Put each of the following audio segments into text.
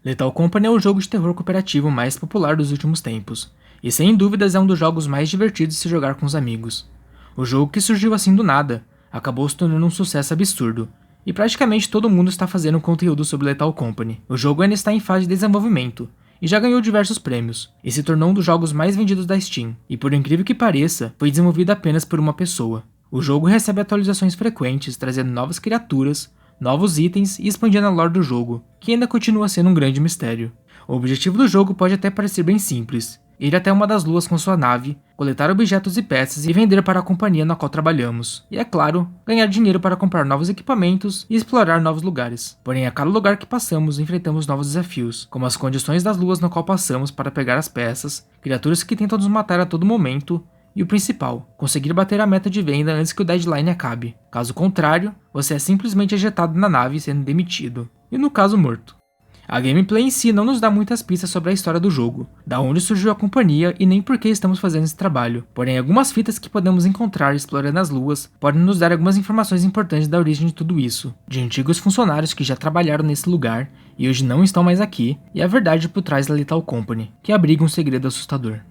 Lethal Company é o jogo de terror cooperativo mais popular dos últimos tempos, e sem dúvidas é um dos jogos mais divertidos de se jogar com os amigos. O jogo, que surgiu assim do nada, acabou se tornando um sucesso absurdo, e praticamente todo mundo está fazendo conteúdo sobre Lethal Company. O jogo ainda está em fase de desenvolvimento, e já ganhou diversos prêmios, e se tornou um dos jogos mais vendidos da Steam, e por incrível que pareça, foi desenvolvido apenas por uma pessoa. O jogo recebe atualizações frequentes, trazendo novas criaturas, novos itens e expandindo a lore do jogo, que ainda continua sendo um grande mistério. O objetivo do jogo pode até parecer bem simples: ir até uma das luas com sua nave, coletar objetos e peças e vender para a companhia na qual trabalhamos, e é claro, ganhar dinheiro para comprar novos equipamentos e explorar novos lugares. Porém, a cada lugar que passamos enfrentamos novos desafios, como as condições das luas na qual passamos para pegar as peças, criaturas que tentam nos matar a todo momento, e o principal, conseguir bater a meta de venda antes que o deadline acabe. Caso contrário, você é simplesmente ejetado na nave sendo demitido, e no caso morto. A gameplay em si não nos dá muitas pistas sobre a história do jogo, da onde surgiu a companhia e nem por que estamos fazendo esse trabalho. Porém, algumas fitas que podemos encontrar explorando as luas podem nos dar algumas informações importantes da origem de tudo isso, de antigos funcionários que já trabalharam nesse lugar e hoje não estão mais aqui, e a verdade por trás da Lethal Company, que abriga um segredo assustador.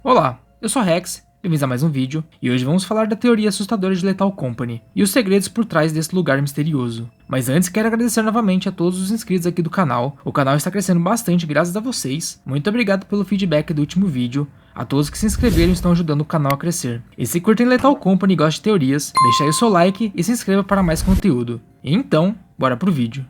Olá, eu sou Rex, bem-vindos a mais um vídeo, e hoje vamos falar da teoria assustadora de Lethal Company e os segredos por trás desse lugar misterioso. Mas antes, quero agradecer novamente a todos os inscritos aqui do canal. O canal está crescendo bastante graças a vocês. Muito obrigado pelo feedback do último vídeo. A todos que se inscreveram estão ajudando o canal a crescer. E se curtem Lethal Company e gostam de teorias, deixa aí o seu like e se inscreva para mais conteúdo. E então, bora pro vídeo.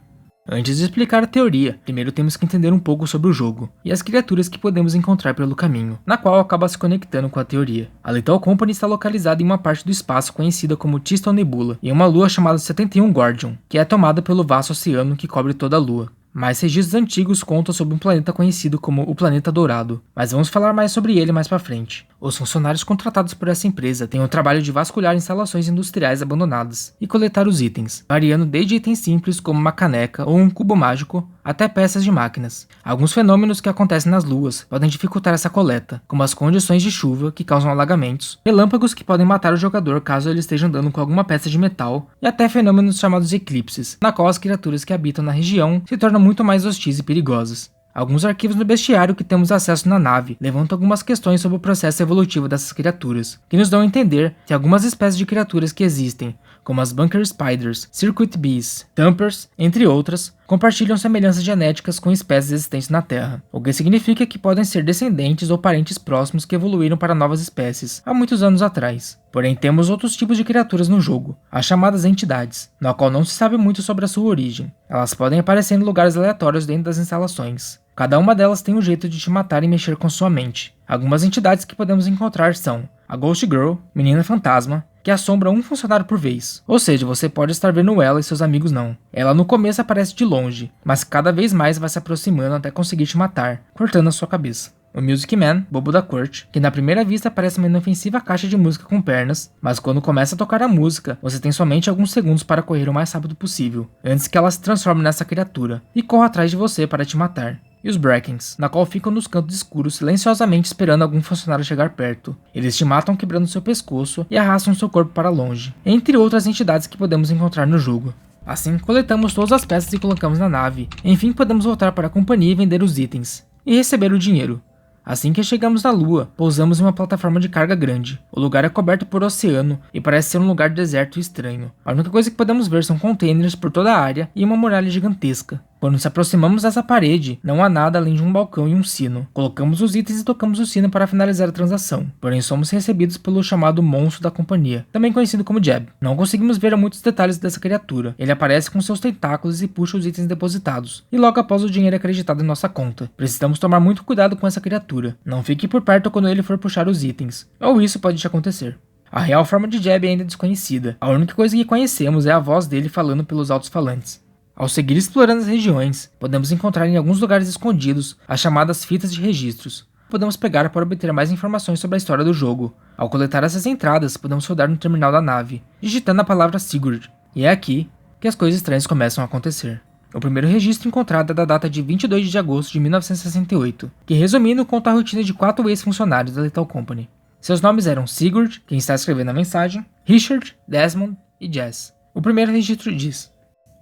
Antes de explicar a teoria, primeiro temos que entender um pouco sobre o jogo e as criaturas que podemos encontrar pelo caminho, na qual acaba se conectando com a teoria. A Lethal Company está localizada em uma parte do espaço conhecida como Tiston Nebula, em uma lua chamada 71 Gordion, que é tomada pelo vasto oceano que cobre toda a lua. Mais registros antigos contam sobre um planeta conhecido como o Planeta Dourado, mas vamos falar mais sobre ele mais pra frente. Os funcionários contratados por essa empresa têm o trabalho de vasculhar instalações industriais abandonadas e coletar os itens, variando desde itens simples como uma caneca ou um cubo mágico, até peças de máquinas. Alguns fenômenos que acontecem nas luas podem dificultar essa coleta, como as condições de chuva que causam alagamentos, relâmpagos que podem matar o jogador caso ele esteja andando com alguma peça de metal, e até fenômenos chamados eclipses, na qual as criaturas que habitam na região se tornam muito mais hostis e perigosas. Alguns arquivos no bestiário que temos acesso na nave levantam algumas questões sobre o processo evolutivo dessas criaturas, que nos dão a entender que algumas espécies de criaturas que existem, como as Bunker Spiders, Circuit Bees, Thumpers, entre outras, compartilham semelhanças genéticas com espécies existentes na Terra, o que significa que podem ser descendentes ou parentes próximos que evoluíram para novas espécies há muitos anos atrás. Porém, temos outros tipos de criaturas no jogo, as chamadas entidades, na qual não se sabe muito sobre a sua origem. Elas podem aparecer em lugares aleatórios dentro das instalações. Cada uma delas tem um jeito de te matar e mexer com sua mente. Algumas entidades que podemos encontrar são a Ghost Girl, menina fantasma, que assombra um funcionário por vez. Ou seja, você pode estar vendo ela e seus amigos não. Ela no começo aparece de longe, mas cada vez mais vai se aproximando até conseguir te matar, cortando a sua cabeça. O Music Man, bobo da corte, que na primeira vista parece uma inofensiva caixa de música com pernas, mas quando começa a tocar a música, você tem somente alguns segundos para correr o mais rápido possível, antes que ela se transforme nessa criatura, e corra atrás de você para te matar. E os Brackens, na qual ficam nos cantos escuros silenciosamente esperando algum funcionário chegar perto. Eles te matam quebrando seu pescoço e arrastam seu corpo para longe, entre outras entidades que podemos encontrar no jogo. Assim, coletamos todas as peças e colocamos na nave. Enfim, podemos voltar para a companhia e vender os itens, e receber o dinheiro. Assim que chegamos na lua, pousamos em uma plataforma de carga grande. O lugar é coberto por oceano e parece ser um lugar deserto e estranho. A única coisa que podemos ver são containers por toda a área e uma muralha gigantesca. Quando nos aproximamos dessa parede, não há nada além de um balcão e um sino. Colocamos os itens e tocamos o sino para finalizar a transação. Porém, somos recebidos pelo chamado monstro da companhia, também conhecido como Jeb. Não conseguimos ver muitos detalhes dessa criatura. Ele aparece com seus tentáculos e puxa os itens depositados, e logo após o dinheiro é acreditado em nossa conta. Precisamos tomar muito cuidado com essa criatura. Não fique por perto quando ele for puxar os itens, ou isso pode te acontecer. A real forma de Jeb é ainda desconhecida. A única coisa que conhecemos é a voz dele falando pelos alto-falantes. Ao seguir explorando as regiões, podemos encontrar em alguns lugares escondidos as chamadas fitas de registros. Podemos pegar para obter mais informações sobre a história do jogo. Ao coletar essas entradas, podemos rodar no terminal da nave, digitando a palavra Sigurd. E é aqui que as coisas estranhas começam a acontecer. O primeiro registro encontrado é da data de 22 de agosto de 1968, que resumindo conta a rotina de 4 ex-funcionários da Lethal Company. Seus nomes eram Sigurd, quem está escrevendo a mensagem, Richard, Desmond e Jess. O primeiro registro diz: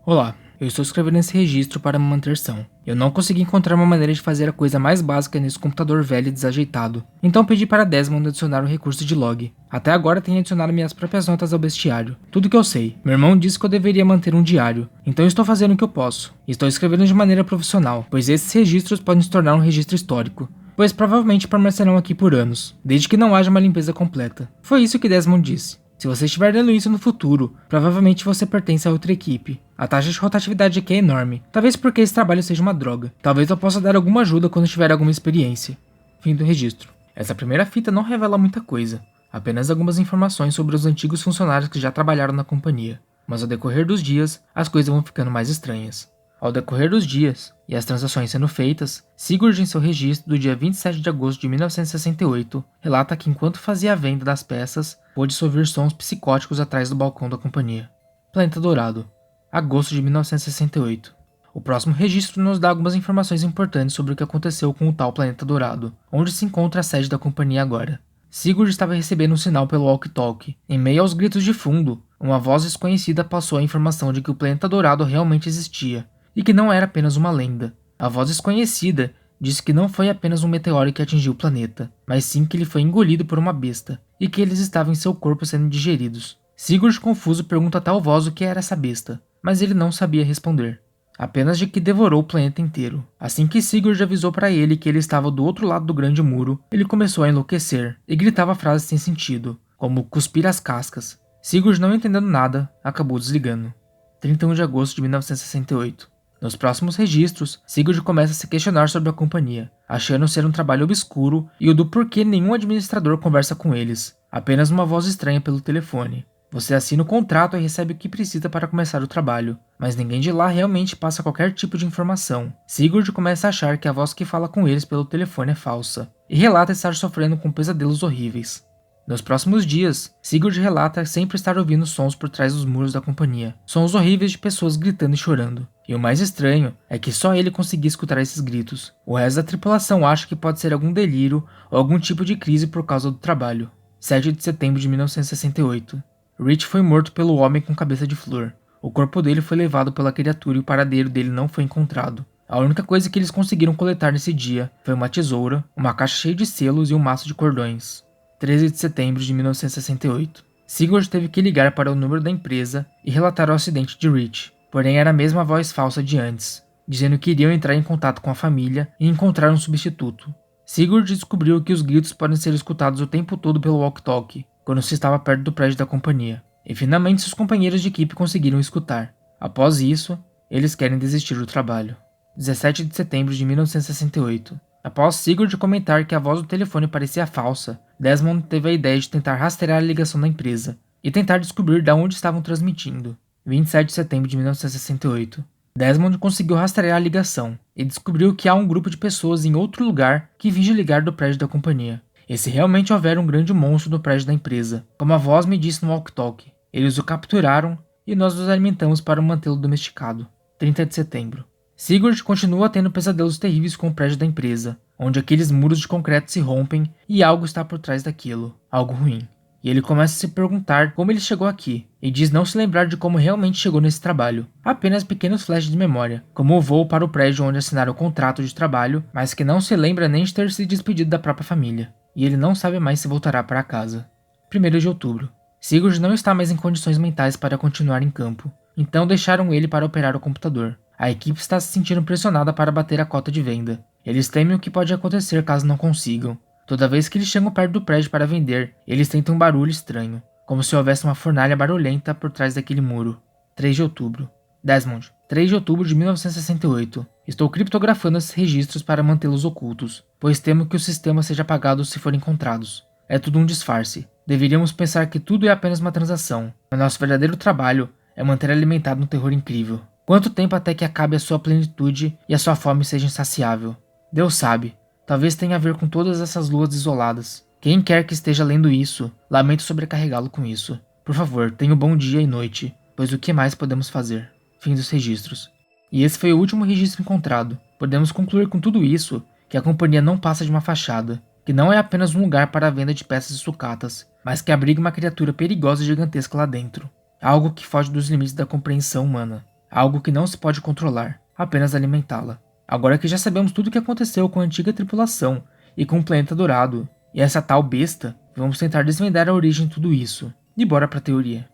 Olá. Eu estou escrevendo esse registro para me manter são. Eu não consegui encontrar uma maneira de fazer a coisa mais básica nesse computador velho e desajeitado. Então pedi para Desmond adicionar o recurso de log. Até agora tenho adicionado minhas próprias notas ao bestiário. Tudo que eu sei. Meu irmão disse que eu deveria manter um diário. Então estou fazendo o que eu posso. Estou escrevendo de maneira profissional, pois esses registros podem se tornar um registro histórico. Pois provavelmente permanecerão aqui por anos, desde que não haja uma limpeza completa. Foi isso que Desmond disse. Se você estiver lendo isso no futuro, provavelmente você pertence a outra equipe. A taxa de rotatividade aqui é enorme, talvez porque esse trabalho seja uma droga. Talvez eu possa dar alguma ajuda quando tiver alguma experiência. Fim do registro. Essa primeira fita não revela muita coisa, apenas algumas informações sobre os antigos funcionários que já trabalharam na companhia. Mas ao decorrer dos dias, as coisas vão ficando mais estranhas. Ao decorrer dos dias, e as transações sendo feitas, Sigurd em seu registro do dia 27 de agosto de 1968, relata que enquanto fazia a venda das peças, pôde ouvir sons psicóticos atrás do balcão da companhia. Planeta Dourado, agosto de 1968. O próximo registro nos dá algumas informações importantes sobre o que aconteceu com o tal Planeta Dourado, onde se encontra a sede da companhia agora. Sigurd estava recebendo um sinal pelo walkie-talkie. Em meio aos gritos de fundo, uma voz desconhecida passou a informação de que o Planeta Dourado realmente existia, e que não era apenas uma lenda. A voz desconhecida disse que não foi apenas um meteoro que atingiu o planeta, mas sim que ele foi engolido por uma besta, e que eles estavam em seu corpo sendo digeridos. Sigurd, confuso, pergunta a tal voz o que era essa besta, mas ele não sabia responder. Apenas de que devorou o planeta inteiro. Assim que Sigurd avisou para ele que ele estava do outro lado do grande muro, ele começou a enlouquecer, e gritava frases sem sentido, como cuspir as cascas. Sigurd, não entendendo nada, acabou desligando. 31 de agosto de 1968. Nos próximos registros, Sigurd começa a se questionar sobre a companhia, achando ser um trabalho obscuro e o do porquê nenhum administrador conversa com eles, apenas uma voz estranha pelo telefone. Você assina o contrato e recebe o que precisa para começar o trabalho, mas ninguém de lá realmente passa qualquer tipo de informação. Sigurd começa a achar que a voz que fala com eles pelo telefone é falsa, e relata estar sofrendo com pesadelos horríveis. Nos próximos dias, Sigurd relata sempre estar ouvindo sons por trás dos muros da companhia, sons horríveis de pessoas gritando e chorando. E o mais estranho é que só ele conseguia escutar esses gritos. O resto da tripulação acha que pode ser algum delírio ou algum tipo de crise por causa do trabalho. 7 de setembro de 1968. Rich foi morto pelo homem com cabeça de flor. O corpo dele foi levado pela criatura e o paradeiro dele não foi encontrado. A única coisa que eles conseguiram coletar nesse dia foi uma tesoura, uma caixa cheia de selos e um maço de cordões. 13 de setembro de 1968. Sigurd teve que ligar para o número da empresa e relatar o acidente de Rich, porém era a mesma voz falsa de antes, dizendo que iriam entrar em contato com a família e encontrar um substituto. Sigurd descobriu que os gritos podem ser escutados o tempo todo pelo walkie-talkie, quando se estava perto do prédio da companhia, e finalmente seus companheiros de equipe conseguiram escutar. Após isso, eles querem desistir do trabalho. 17 de setembro de 1968. Após Sigurd comentar que a voz do telefone parecia falsa, Desmond teve a ideia de tentar rastrear a ligação da empresa e tentar descobrir de onde estavam transmitindo. 27 de setembro de 1968. Desmond conseguiu rastrear a ligação e descobriu que há um grupo de pessoas em outro lugar que finge ligar do prédio da companhia. E se realmente houver um grande monstro no prédio da empresa, como a voz me disse no walkie-talkie, eles o capturaram e nós os alimentamos para mantê-lo domesticado. 30 de setembro. Sigurd continua tendo pesadelos terríveis com o prédio da empresa, onde aqueles muros de concreto se rompem e algo está por trás daquilo, algo ruim. E ele começa a se perguntar como ele chegou aqui, e diz não se lembrar de como realmente chegou nesse trabalho, apenas pequenos flashes de memória, como o voo para o prédio onde assinaram o contrato de trabalho, mas que não se lembra nem de ter se despedido da própria família, e ele não sabe mais se voltará para casa. 1º de outubro. Sigurd não está mais em condições mentais para continuar em campo, então deixaram ele para operar o computador. A equipe está se sentindo pressionada para bater a cota de venda. Eles temem o que pode acontecer caso não consigam. Toda vez que eles chegam perto do prédio para vender, eles tentam um barulho estranho, como se houvesse uma fornalha barulhenta por trás daquele muro. 3 de outubro. Desmond, 3 de outubro de 1968. Estou criptografando esses registros para mantê-los ocultos, pois temo que o sistema seja apagado se forem encontrados. É tudo um disfarce. Deveríamos pensar que tudo é apenas uma transação, mas nosso verdadeiro trabalho é manter alimentado um terror incrível. Quanto tempo até que acabe a sua plenitude e a sua fome seja insaciável? Deus sabe. Talvez tenha a ver com todas essas luas isoladas. Quem quer que esteja lendo isso, lamento sobrecarregá-lo com isso. Por favor, tenha um bom dia e noite, pois o que mais podemos fazer? Fim dos registros. E esse foi o último registro encontrado. Podemos concluir com tudo isso que a companhia não passa de uma fachada, que não é apenas um lugar para a venda de peças e sucatas, mas que abriga uma criatura perigosa e gigantesca lá dentro. Algo que foge dos limites da compreensão humana. algo que não se pode controlar, apenas alimentá-la. Agora que já sabemos tudo o que aconteceu com a antiga tripulação e com o planeta dourado, e essa tal besta, vamos tentar desvendar a origem de tudo isso. E bora pra teoria.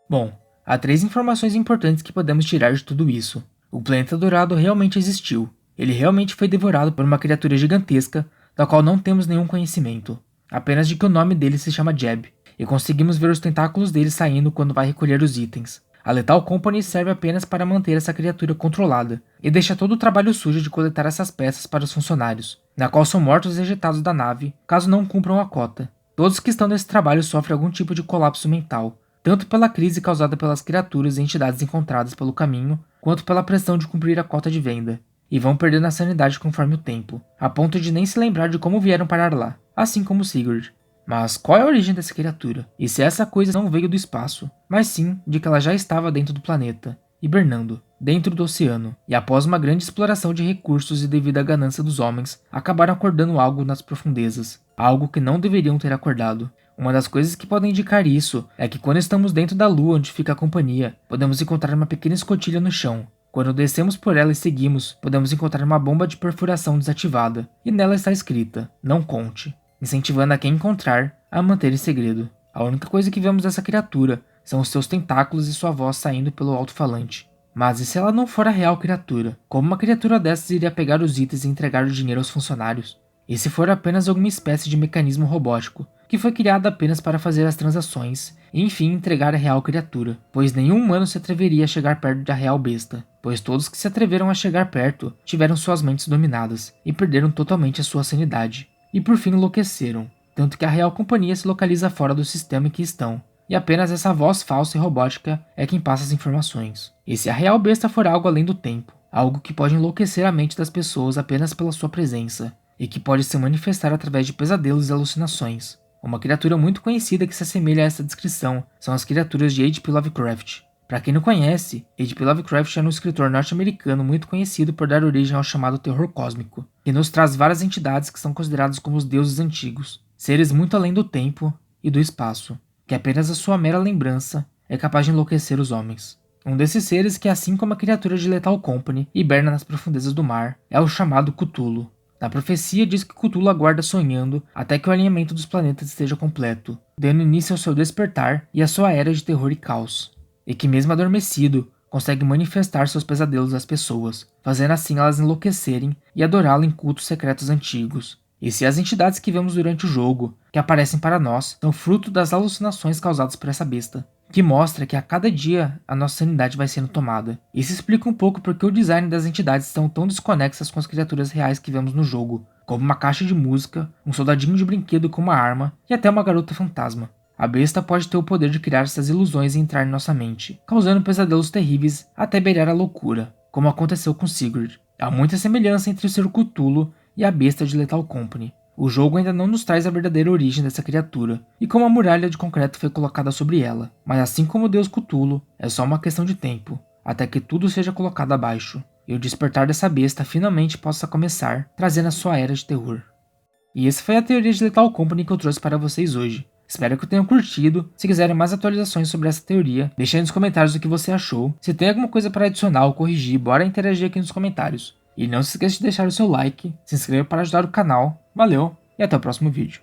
Bom, há 3 informações importantes que podemos tirar de tudo isso. O planeta dourado realmente existiu. Ele realmente foi devorado por uma criatura gigantesca, da qual não temos nenhum conhecimento. Apenas de que o nome dele se chama Jeb, e conseguimos ver os tentáculos dele saindo quando vai recolher os itens. A Lethal Company serve apenas para manter essa criatura controlada, e deixa todo o trabalho sujo de coletar essas peças para os funcionários, na qual são mortos e ejetados da nave, caso não cumpram a cota. Todos que estão nesse trabalho sofrem algum tipo de colapso mental, tanto pela crise causada pelas criaturas e entidades encontradas pelo caminho, quanto pela pressão de cumprir a cota de venda, e vão perdendo a sanidade conforme o tempo, a ponto de nem se lembrar de como vieram parar lá, assim como Sigurd. Mas qual é a origem dessa criatura? E se essa coisa não veio do espaço, mas sim de que ela já estava dentro do planeta, hibernando, dentro do oceano, e após uma grande exploração de recursos e devido à ganância dos homens, acabaram acordando algo nas profundezas, algo que não deveriam ter acordado. Uma das coisas que podem indicar isso é que quando estamos dentro da lua onde fica a companhia, podemos encontrar uma pequena escotilha no chão. Quando descemos por ela e seguimos, podemos encontrar uma bomba de perfuração desativada, e nela está escrita, não conte, incentivando a quem encontrar a manter em segredo. A única coisa que vemos dessa criatura são os seus tentáculos e sua voz saindo pelo alto-falante. Mas e se ela não for a real criatura? Como uma criatura dessas iria pegar os itens e entregar o dinheiro aos funcionários? E se for apenas alguma espécie de mecanismo robótico, que foi criado apenas para fazer as transações e enfim entregar a real criatura, pois nenhum humano se atreveria a chegar perto da real besta, pois todos que se atreveram a chegar perto tiveram suas mentes dominadas e perderam totalmente a sua sanidade. E por fim enlouqueceram, tanto que a real companhia se localiza fora do sistema em que estão, e apenas essa voz falsa e robótica é quem passa as informações. E se a real besta for algo além do tempo, algo que pode enlouquecer a mente das pessoas apenas pela sua presença, e que pode se manifestar através de pesadelos e alucinações. Uma criatura muito conhecida que se assemelha a essa descrição são as criaturas de H.P. Lovecraft. Para quem não conhece, H.P. Lovecraft era um escritor norte-americano muito conhecido por dar origem ao chamado terror cósmico, que nos traz várias entidades que são consideradas como os deuses antigos, seres muito além do tempo e do espaço, que apenas a sua mera lembrança é capaz de enlouquecer os homens. Um desses seres que, assim como a criatura de Lethal Company, hiberna nas profundezas do mar, é o chamado Cthulhu. Na profecia diz que Cthulhu aguarda sonhando até que o alinhamento dos planetas esteja completo, dando início ao seu despertar e à sua era de terror e caos. E que mesmo adormecido, consegue manifestar seus pesadelos às pessoas, fazendo assim elas enlouquecerem e adorá-lo em cultos secretos antigos. E se as entidades que vemos durante o jogo, que aparecem para nós, são fruto das alucinações causadas por essa besta, que mostra que a cada dia a nossa sanidade vai sendo tomada. Isso explica um pouco porque o design das entidades estão tão desconexas com as criaturas reais que vemos no jogo, como uma caixa de música, um soldadinho de brinquedo com uma arma e até uma garota fantasma. A besta pode ter o poder de criar essas ilusões e entrar em nossa mente, causando pesadelos terríveis até beirar a loucura, como aconteceu com Sigurd. Há muita semelhança entre o ser Cthulhu e a besta de Lethal Company. O jogo ainda não nos traz a verdadeira origem dessa criatura, e como a muralha de concreto foi colocada sobre ela, mas assim como o deus Cthulhu, é só uma questão de tempo, até que tudo seja colocado abaixo, e o despertar dessa besta finalmente possa começar, trazendo a sua era de terror. E essa foi a teoria de Lethal Company que eu trouxe para vocês hoje. Espero que tenham curtido. Se quiserem mais atualizações sobre essa teoria, deixe aí nos comentários o que você achou. Se tem alguma coisa para adicionar ou corrigir, bora interagir aqui nos comentários. E não se esqueça de deixar o seu like, se inscreva para ajudar o canal. Valeu e até o próximo vídeo.